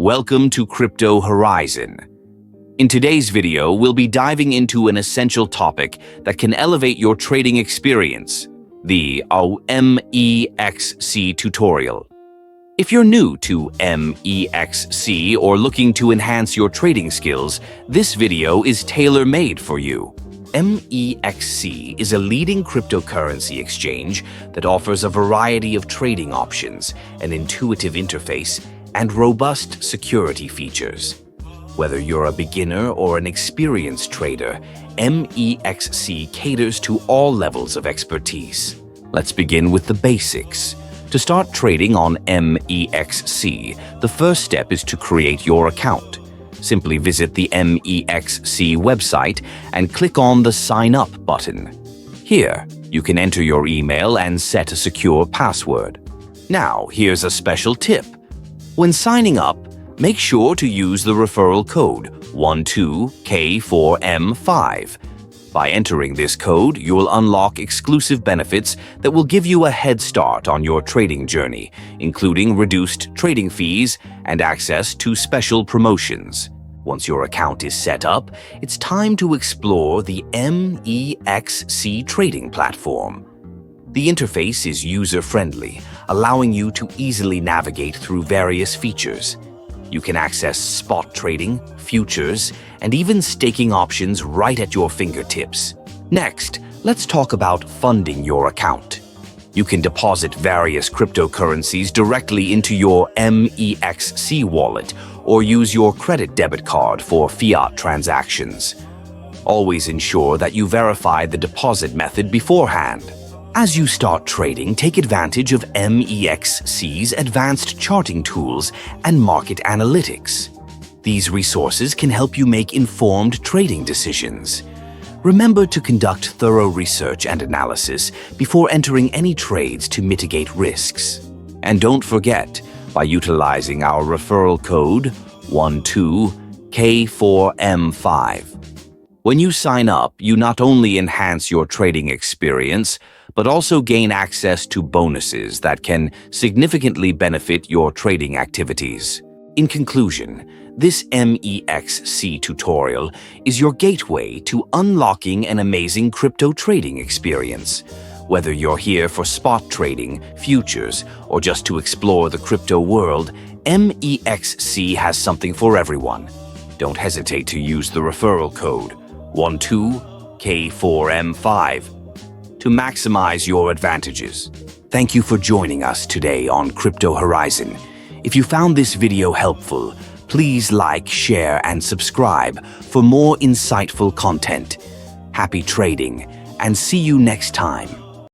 Welcome to Crypto Horizon. In today's video, we'll be diving into an essential topic that can elevate your trading experience, the MEXC tutorial. If you're new to MEXC or looking to enhance your trading skills, this video is tailor-made for you. MEXC is a leading cryptocurrency exchange that offers a variety of trading options, an intuitive interface, and robust security features. Whether you're a beginner or an experienced trader, MEXC caters to all levels of expertise. Let's begin with the basics. To start trading on MEXC, the first step is to create your account. Simply visit the MEXC website and click on the Sign Up button. Here, you can enter your email and set a secure password. Now, here's a special tip. When signing up, make sure to use the referral code 12K4M5. By entering this code, you will unlock exclusive benefits that will give you a head start on your trading journey, including reduced trading fees and access to special promotions. Once your account is set up, it's time to explore the MEXC trading platform. The interface is user-friendly, allowing you to easily navigate through various features. You can access spot trading, futures, and even staking options right at your fingertips. Next, let's talk about funding your account. You can deposit various cryptocurrencies directly into your MEXC wallet or use your credit debit card for fiat transactions. Always ensure that you verify the deposit method beforehand. As you start trading, take advantage of MEXC's advanced charting tools and market analytics. These resources can help you make informed trading decisions. Remember to conduct thorough research and analysis before entering any trades to mitigate risks. And don't forget, by utilizing our referral code 12K4M5. When you sign up, you not only enhance your trading experience, but also gain access to bonuses that can significantly benefit your trading activities. In conclusion, this MEXC tutorial is your gateway to unlocking an amazing crypto trading experience. Whether you're here for spot trading, futures, or just to explore the crypto world, MEXC has something for everyone. Don't hesitate to use the referral code 12K4M5 to maximize your advantages. Thank you for joining us today on Crypto Horizon. If you found this video helpful, please like, share, and subscribe for more insightful content. Happy trading, and see you next time.